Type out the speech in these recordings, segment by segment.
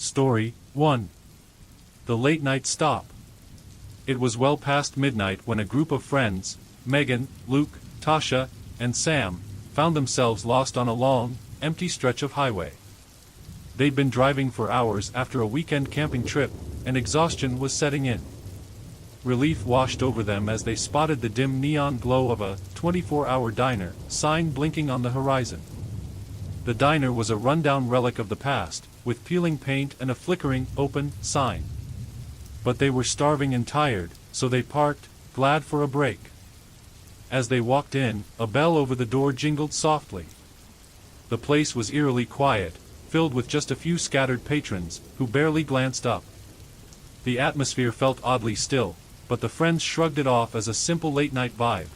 Story 1. The Late Night Stop. It was well past midnight when a group of friends, Megan, Luke, Tasha, and Sam, found themselves lost on a long, empty stretch of highway. They'd been driving for hours after a weekend camping trip, and exhaustion was setting in. Relief washed over them as they spotted the dim neon glow of a 24-hour diner sign blinking on the horizon. The diner was a rundown relic of the past, with peeling paint and a flickering, open sign. But they were starving and tired, so they parked, glad for a break. As they walked in, a bell over the door jingled softly. The place was eerily quiet, filled with just a few scattered patrons, who barely glanced up. The atmosphere felt oddly still, but the friends shrugged it off as a simple late-night vibe.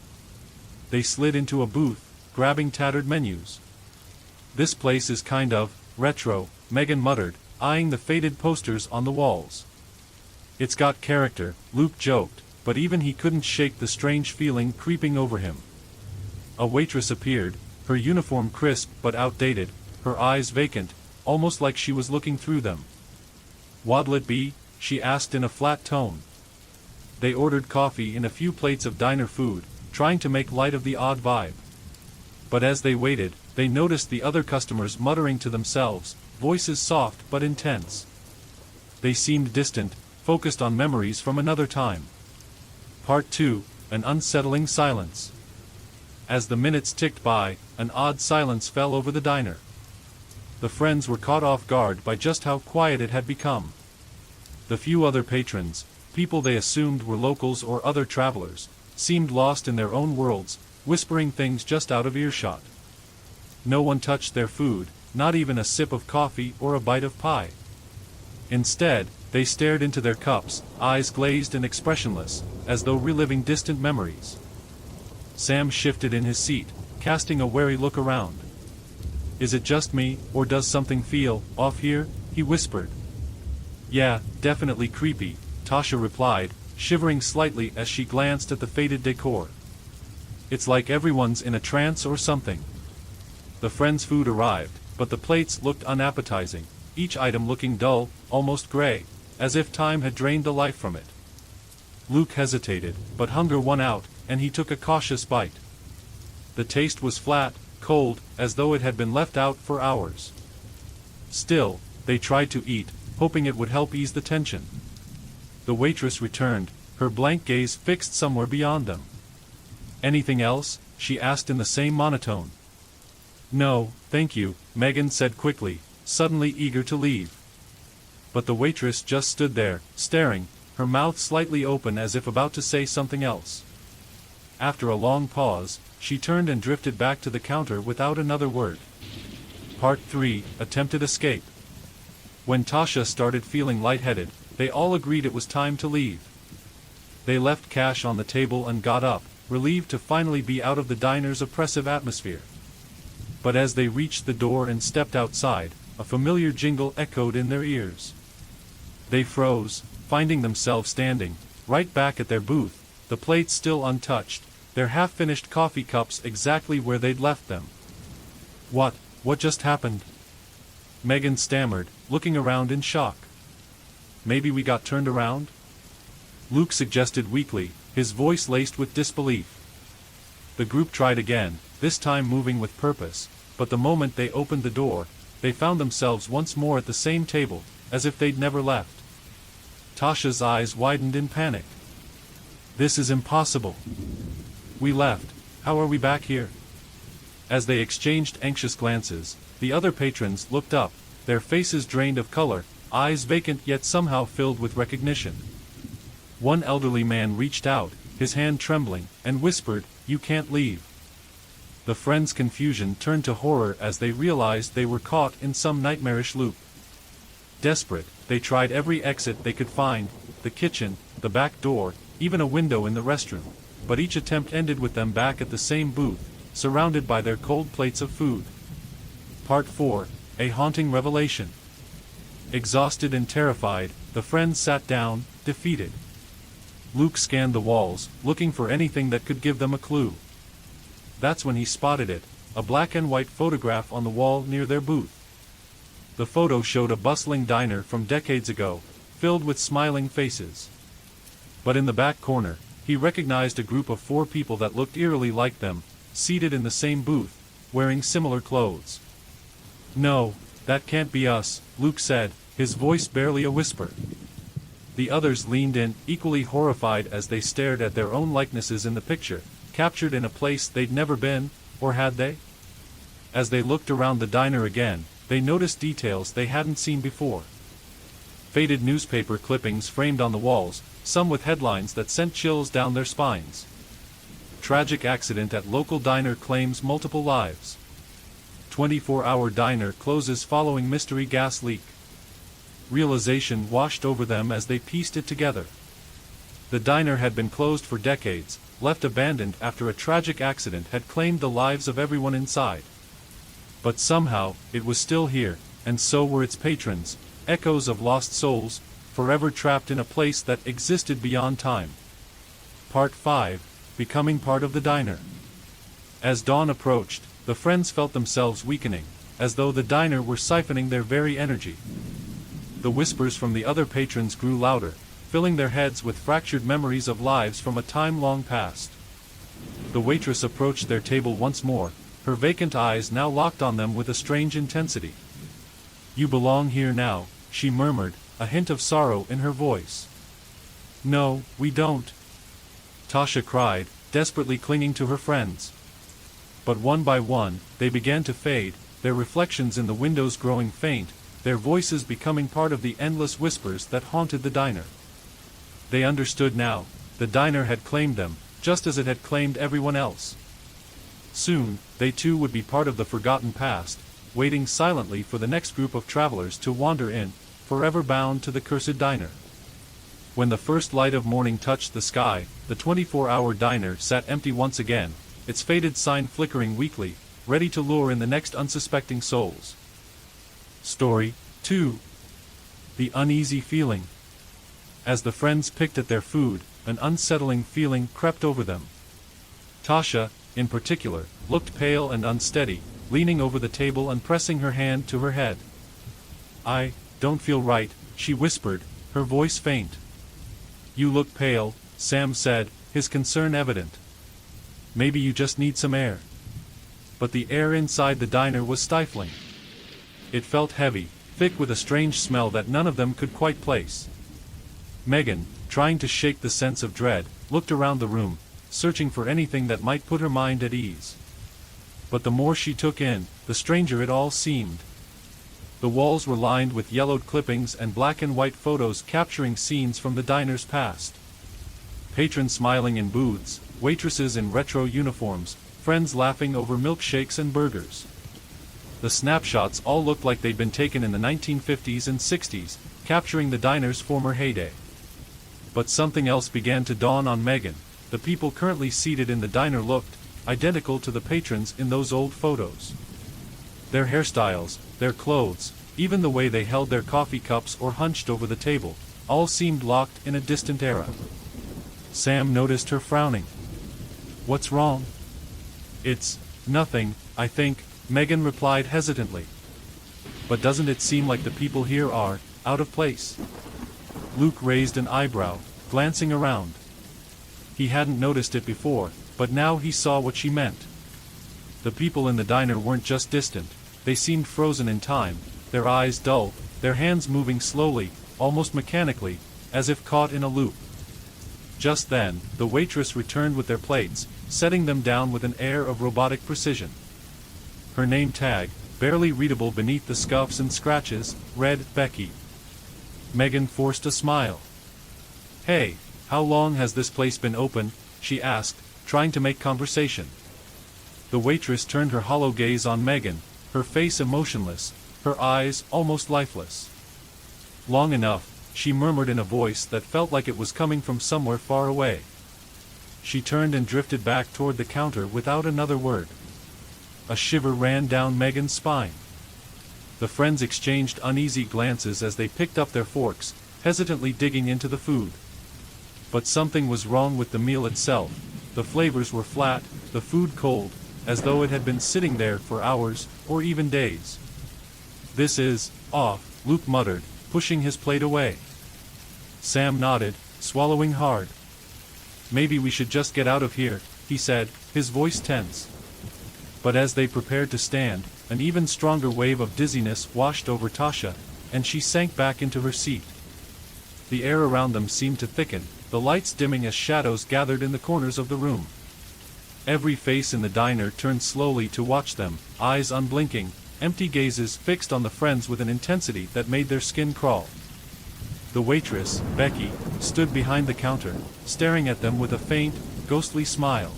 They slid into a booth, grabbing tattered menus. "This place is kind of retro," Megan muttered, eyeing the faded posters on the walls. "It's got character," Luke joked, but even he couldn't shake the strange feeling creeping over him. A waitress appeared, her uniform crisp but outdated, her eyes vacant, almost like she was looking through them. "What'll it be?" she asked in a flat tone. They ordered coffee and a few plates of diner food, trying to make light of the odd vibe. But as they waited, they noticed the other customers muttering to themselves, voices soft but intense. They seemed distant, focused on memories from another time. Part 2, an unsettling silence. As the minutes ticked by, an odd silence fell over the diner. The friends were caught off guard by just how quiet it had become. The few other patrons, people they assumed were locals or other travelers, seemed lost in their own worlds, whispering things just out of earshot. No one touched their food, not even a sip of coffee or a bite of pie. Instead, they stared into their cups, eyes glazed and expressionless, as though reliving distant memories. Sam shifted in his seat, casting a wary look around. "Is it just me, or does something feel off here?" he whispered. "Yeah, definitely creepy," Tasha replied, shivering slightly as she glanced at the faded decor. "It's like everyone's in a trance or something." The friends' food arrived, but the plates looked unappetizing, each item looking dull, almost gray, as if time had drained the life from it. Luke hesitated, but hunger won out, and he took a cautious bite. The taste was flat, cold, as though it had been left out for hours. Still, they tried to eat, hoping it would help ease the tension. The waitress returned, her blank gaze fixed somewhere beyond them. "Anything else?" she asked in the same monotone. "No, thank you," Megan said quickly, suddenly eager to leave. But the waitress just stood there, staring, her mouth slightly open as if about to say something else. After a long pause, she turned and drifted back to the counter without another word. Part 3, Attempted Escape. When Tasha started feeling lightheaded, they all agreed it was time to leave. They left cash on the table and got up, relieved to finally be out of the diner's oppressive atmosphere. But as they reached the door and stepped outside, a familiar jingle echoed in their ears. They froze, finding themselves standing, right back at their booth, the plates still untouched, their half-finished coffee cups exactly where they'd left them. What just happened?" Megan stammered, looking around in shock. "Maybe we got turned around?" Luke suggested weakly, his voice laced with disbelief. The group tried again, this time moving with purpose, but the moment they opened the door, they found themselves once more at the same table, as if they'd never left. Tasha's eyes widened in panic. "This is impossible. We left, how are we back here?" As they exchanged anxious glances, the other patrons looked up, their faces drained of color, eyes vacant yet somehow filled with recognition. One elderly man reached out, his hand trembling, and whispered, "You can't leave." The friends' confusion turned to horror as they realized they were caught in some nightmarish loop. Desperate, they tried every exit they could find, the kitchen, the back door, even a window in the restroom, but each attempt ended with them back at the same booth, surrounded by their cold plates of food. Part 4, A Haunting Revelation. Exhausted and terrified, the friends sat down, defeated. Luke scanned the walls, looking for anything that could give them a clue. That's when he spotted it, a black and white photograph on the wall near their booth. The photo showed a bustling diner from decades ago, filled with smiling faces. But in the back corner, he recognized a group of 4 people that looked eerily like them, seated in the same booth, wearing similar clothes. "No, that can't be us," Luke said, his voice barely a whisper. The others leaned in, equally horrified as they stared at their own likenesses in the picture, captured in a place they'd never been, or had they? As they looked around the diner again, they noticed details they hadn't seen before. Faded newspaper clippings framed on the walls, some with headlines that sent chills down their spines. Tragic accident at local diner claims multiple lives. 24-hour diner closes following mystery gas leak. Realization washed over them as they pieced it together. The diner had been closed for decades, left abandoned after a tragic accident had claimed the lives of everyone inside. But somehow, it was still here, and so were its patrons, echoes of lost souls, forever trapped in a place that existed beyond time. Part 5, Becoming Part of the Diner. As dawn approached, the friends felt themselves weakening, as though the diner were siphoning their very energy. The whispers from the other patrons grew louder, filling their heads with fractured memories of lives from a time long past. The waitress approached their table once more, her vacant eyes now locked on them with a strange intensity. "You belong here now," she murmured, a hint of sorrow in her voice. "No, we don't," Tasha cried, desperately clinging to her friends. But one by one, they began to fade, their reflections in the windows growing faint, their voices becoming part of the endless whispers that haunted the diner. They understood now, the diner had claimed them, just as it had claimed everyone else. Soon, they too would be part of the forgotten past, waiting silently for the next group of travelers to wander in, forever bound to the cursed diner. When the first light of morning touched the sky, the 24-hour diner sat empty once again, its faded sign flickering weakly, ready to lure in the next unsuspecting souls. Story 2. The Uneasy Feeling. As the friends picked at their food, an unsettling feeling crept over them. Tasha, in particular, looked pale and unsteady, leaning over the table and pressing her hand to her head. "I don't feel right," she whispered, her voice faint. "You look pale," Sam said, his concern evident. "Maybe you just need some air." But the air inside the diner was stifling. It felt heavy, thick with a strange smell that none of them could quite place. Megan, trying to shake the sense of dread, looked around the room, searching for anything that might put her mind at ease. But the more she took in, the stranger it all seemed. The walls were lined with yellowed clippings and black and white photos capturing scenes from the diner's past. Patrons smiling in booths, waitresses in retro uniforms, friends laughing over milkshakes and burgers. The snapshots all looked like they'd been taken in the 1950s and 60s, capturing the diner's former heyday. But something else began to dawn on Megan. The people currently seated in the diner looked identical to the patrons in those old photos. Their hairstyles, their clothes, even the way they held their coffee cups or hunched over the table, all seemed locked in a distant era. Sam noticed her frowning. "What's wrong?" "It's nothing, I think," Megan replied hesitantly. "But doesn't it seem like the people here are out of place?" Luke raised an eyebrow, glancing around. He hadn't noticed it before, but now he saw what she meant. The people in the diner weren't just distant, they seemed frozen in time, their eyes dull, their hands moving slowly, almost mechanically, as if caught in a loop. Just then, the waitress returned with their plates, setting them down with an air of robotic precision. Her name tag, barely readable beneath the scuffs and scratches, read Becky. Megan forced a smile. "Hey, how long has this place been open?" she asked, trying to make conversation. The waitress turned her hollow gaze on Megan, her face emotionless, her eyes almost lifeless. "Long enough," she murmured in a voice that felt like it was coming from somewhere far away. She turned and drifted back toward the counter without another word. A shiver ran down Megan's spine. The friends exchanged uneasy glances as they picked up their forks, hesitantly digging into the food. But something was wrong with the meal itself. The flavors were flat, the food cold, as though it had been sitting there for hours, or even days. "This is Off, Luke muttered, pushing his plate away. Sam nodded, swallowing hard. Maybe we should just get out of here, he said, his voice tense. But as they prepared to stand, an even stronger wave of dizziness washed over Tasha, and she sank back into her seat. The air around them seemed to thicken, the lights dimming as shadows gathered in the corners of the room. Every face in the diner turned slowly to watch them, eyes unblinking, empty gazes fixed on the friends with an intensity that made their skin crawl. The waitress, Becky, stood behind the counter, staring at them with a faint, ghostly smile.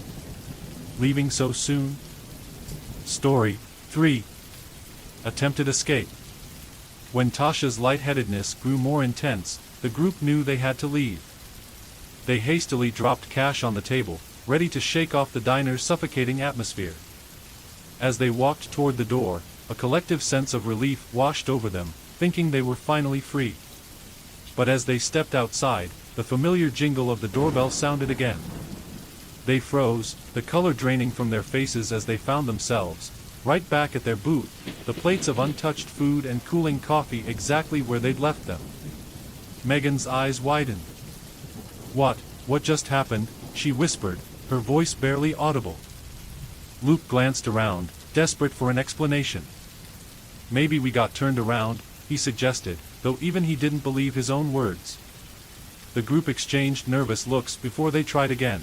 Leaving so soon? Story 3. Attempted escape. When Tasha's lightheadedness grew more intense, the group knew they had to leave. They hastily dropped cash on the table, ready to shake off the diner's suffocating atmosphere. As they walked toward the door, a collective sense of relief washed over them, thinking they were finally free. But as they stepped outside, the familiar jingle of the doorbell sounded again. They froze, the color draining from their faces as they found themselves, right back at their booth, the plates of untouched food and cooling coffee exactly where they'd left them. Megan's eyes widened. What just happened?" she whispered, her voice barely audible. Luke glanced around, desperate for an explanation. "Maybe we got turned around," he suggested, though even he didn't believe his own words. The group exchanged nervous looks before they tried again.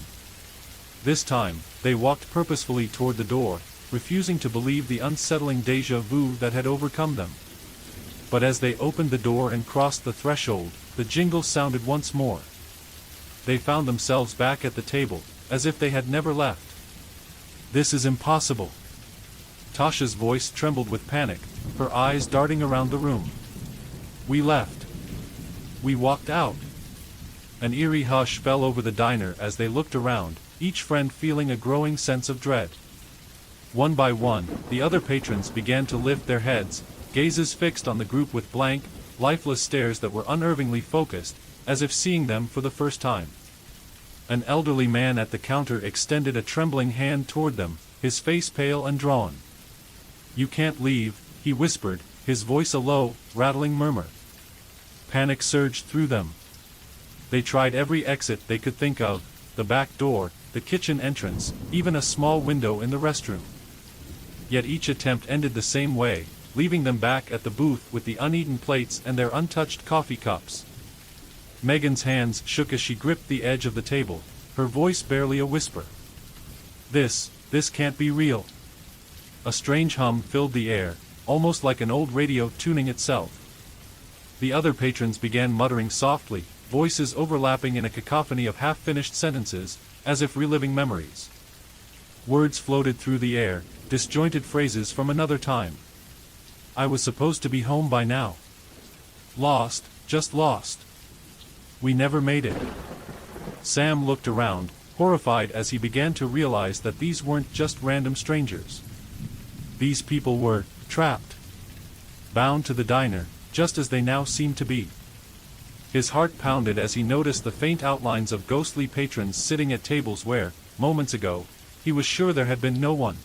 This time, they walked purposefully toward the door, refusing to believe the unsettling déjà vu that had overcome them. But as they opened the door and crossed the threshold, the jingle sounded once more. They found themselves back at the table, as if they had never left. "This is impossible." Tasha's voice trembled with panic, her eyes darting around the room. "We left. We walked out." An eerie hush fell over the diner as they looked around, each friend feeling a growing sense of dread. One by one, the other patrons began to lift their heads, gazes fixed on the group with blank, lifeless stares that were unnervingly focused, as if seeing them for the first time. An elderly man at the counter extended a trembling hand toward them, his face pale and drawn. "You can't leave," he whispered, his voice a low, rattling murmur. Panic surged through them. They tried every exit they could think of, the back door, the kitchen entrance, even a small window in the restroom. Yet each attempt ended the same way, leaving them back at the booth with the uneaten plates and their untouched coffee cups. Megan's hands shook as she gripped the edge of the table, her voice barely a whisper. This can't be real." A strange hum filled the air, almost like an old radio tuning itself. The other patrons began muttering softly, voices overlapping in a cacophony of half-finished sentences, as if reliving memories. Words floated through the air, disjointed phrases from another time. "I was supposed to be home by now. Lost, just lost. We never made it." Sam looked around, horrified as he began to realize that these weren't just random strangers. These people were trapped, bound to the diner, just as they now seemed to be. His heart pounded as he noticed the faint outlines of ghostly patrons sitting at tables where, moments ago, he was sure there had been no one.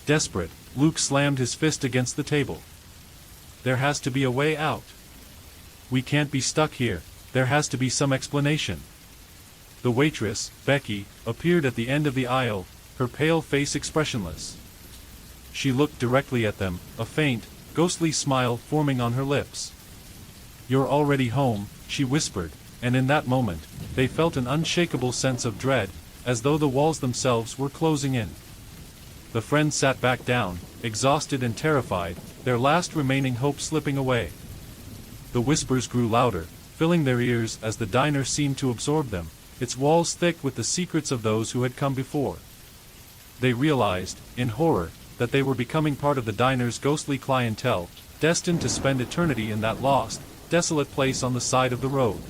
Desperate, Luke slammed his fist against the table. "There has to be a way out. We can't be stuck here, there has to be some explanation." The waitress, Becky, appeared at the end of the aisle, her pale face expressionless. She looked directly at them, a faint, ghostly smile forming on her lips. "You're already home," she whispered, and in that moment, they felt an unshakable sense of dread, as though the walls themselves were closing in. The friends sat back down, exhausted and terrified, their last remaining hope slipping away. The whispers grew louder, filling their ears as the diner seemed to absorb them, its walls thick with the secrets of those who had come before. They realized, in horror, that they were becoming part of the diner's ghostly clientele, destined to spend eternity in that lost, desolate place on the side of the road.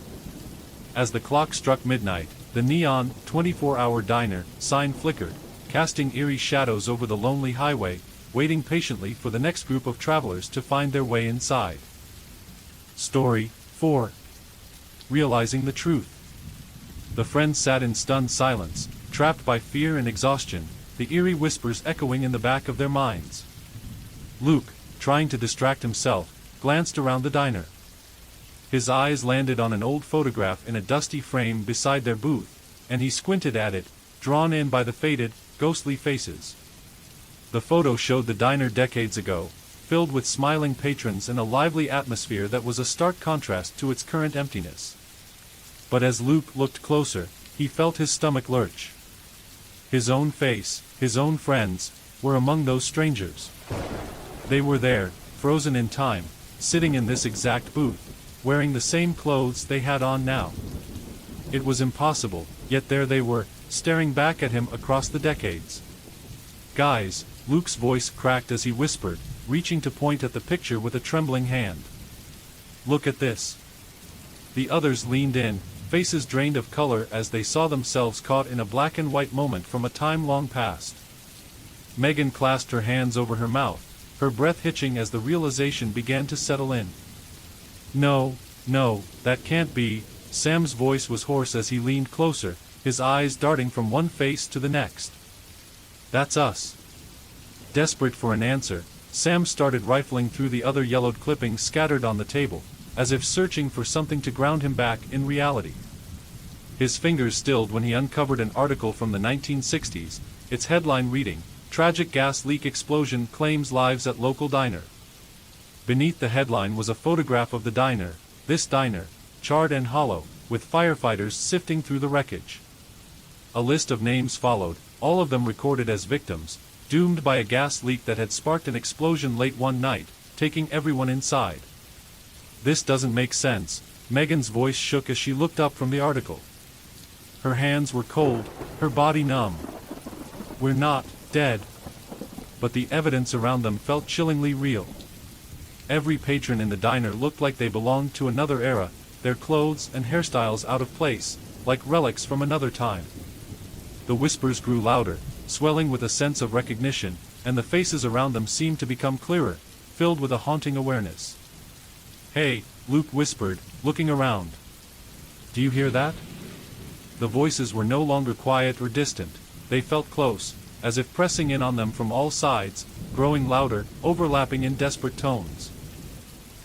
As the clock struck midnight, the neon, 24-hour diner sign flickered, casting eerie shadows over the lonely highway, waiting patiently for the next group of travelers to find their way inside. Story 4. Realizing the truth. The friends sat in stunned silence, trapped by fear and exhaustion, the eerie whispers echoing in the back of their minds. Luke, trying to distract himself, glanced around the diner. His eyes landed on an old photograph in a dusty frame beside their booth, and he squinted at it, drawn in by the faded, ghostly faces. The photo showed the diner decades ago, filled with smiling patrons and a lively atmosphere that was a stark contrast to its current emptiness. But as Luke looked closer, he felt his stomach lurch. His own face, his own friends, were among those strangers. They were there, frozen in time, sitting in this exact booth, wearing the same clothes they had on now. It was impossible, yet there they were, staring back at him across the decades. "Guys," Luke's voice cracked as he whispered, reaching to point at the picture with a trembling hand. "Look at this." The others leaned in, faces drained of color as they saw themselves caught in a black and white moment from a time long past. Megan clasped her hands over her mouth, her breath hitching as the realization began to settle in. "No, no, that can't be." Sam's voice was hoarse as he leaned closer, his eyes darting from one face to the next. "That's us." Desperate for an answer, Sam started rifling through the other yellowed clippings scattered on the table, as if searching for something to ground him back in reality. His fingers stilled when he uncovered an article from the 1960s, its headline reading, "Tragic Gas Leak Explosion Claims Lives at Local Diner." Beneath the headline was a photograph of the diner, this diner, charred and hollow, with firefighters sifting through the wreckage. A list of names followed, all of them recorded as victims, doomed by a gas leak that had sparked an explosion late one night, taking everyone inside. "This doesn't make sense," Megan's voice shook as she looked up from the article. Her hands were cold, her body numb. "We're not dead." But the evidence around them felt chillingly real. Every patron in the diner looked like they belonged to another era, their clothes and hairstyles out of place, like relics from another time. The whispers grew louder, swelling with a sense of recognition, and the faces around them seemed to become clearer, filled with a haunting awareness. "Hey," Luke whispered, looking around. "Do you hear that?" The voices were no longer quiet or distant, they felt close, as if pressing in on them from all sides, growing louder, overlapping in desperate tones.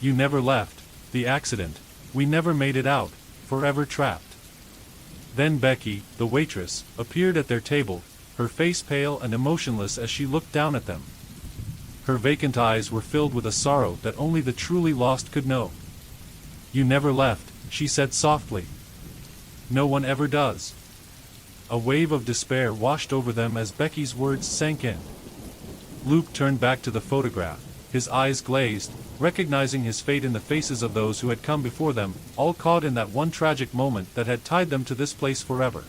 "You never left, the accident, we never made it out, forever trapped." Then Becky, the waitress, appeared at their table, her face pale and emotionless as she looked down at them. Her vacant eyes were filled with a sorrow that only the truly lost could know. "You never left," she said softly. "No one ever does." A wave of despair washed over them as Becky's words sank in. Luke turned back to the photograph, his eyes glazed, recognizing his fate in the faces of those who had come before them, all caught in that one tragic moment that had tied them to this place forever.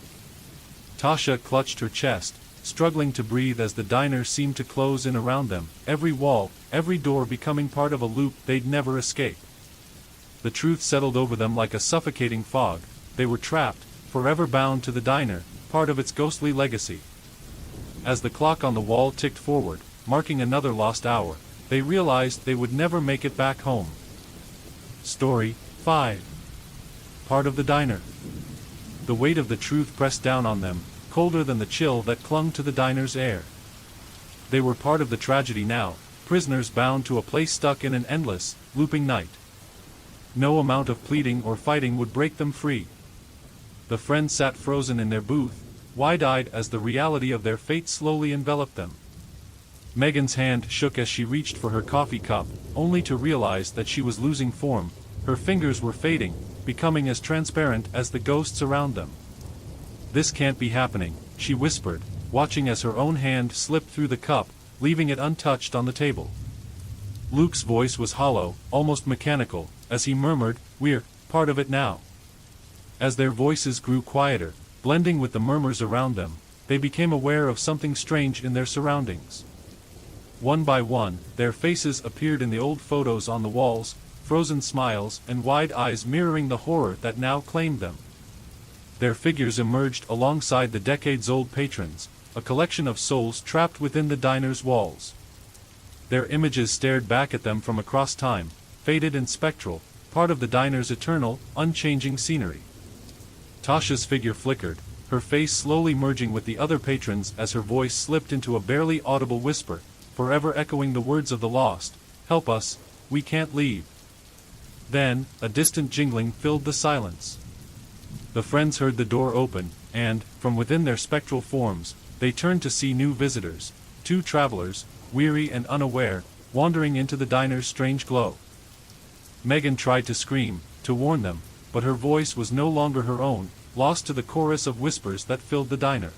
Tasha clutched her chest, struggling to breathe as the diner seemed to close in around them, every wall, every door becoming part of a loop they'd never escape. The truth settled over them like a suffocating fog. They were trapped, forever bound to the diner, part of its ghostly legacy. As the clock on the wall ticked forward, marking another lost hour, they realized they would never make it back home. Story 5. Part of the diner. The weight of the truth pressed down on them, colder than the chill that clung to the diner's air. They were part of the tragedy now, prisoners bound to a place stuck in an endless, looping night. No amount of pleading or fighting would break them free. The friends sat frozen in their booth, wide-eyed as the reality of their fate slowly enveloped them. Megan's hand shook as she reached for her coffee cup, only to realize that she was losing form. Her fingers were fading, becoming as transparent as the ghosts around them. "This can't be happening," she whispered, watching as her own hand slipped through the cup, leaving it untouched on the table. Luke's voice was hollow, almost mechanical, as he murmured, "We're part of it now." As their voices grew quieter, blending with the murmurs around them, they became aware of something strange in their surroundings. One by one, their faces appeared in the old photos on the walls, frozen smiles and wide eyes mirroring the horror that now claimed them. Their figures emerged alongside the decades-old patrons, a collection of souls trapped within the diner's walls. Their images stared back at them from across time, faded and spectral, part of the diner's eternal, unchanging scenery. Tasha's figure flickered, her face slowly merging with the other patrons as her voice slipped into a barely audible whisper, forever echoing the words of the lost, "Help us, we can't leave." Then, a distant jingling filled the silence. The friends heard the door open, and, from within their spectral forms, they turned to see new visitors, 2 travelers, weary and unaware, wandering into the diner's strange glow. Megan tried to scream, to warn them, but her voice was no longer her own, lost to the chorus of whispers that filled the diner.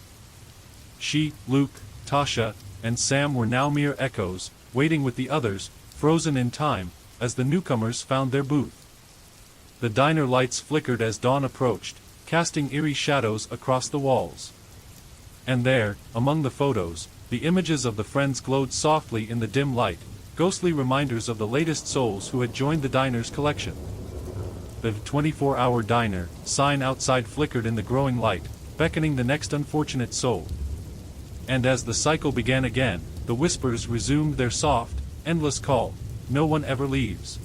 She, Luke, Tasha, and Sam were now mere echoes, waiting with the others, frozen in time, as the newcomers found their booth. The diner lights flickered as dawn approached, casting eerie shadows across the walls. And there, among the photos, the images of the friends glowed softly in the dim light, ghostly reminders of the latest souls who had joined the diner's collection. The 24-hour diner sign outside flickered in the growing light, beckoning the next unfortunate soul. And as the cycle began again, the whispers resumed their soft, endless call, "No one ever leaves."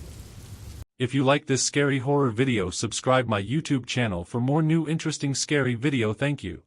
If you like this scary horror video, subscribe my YouTube channel for more new interesting scary video. Thank you.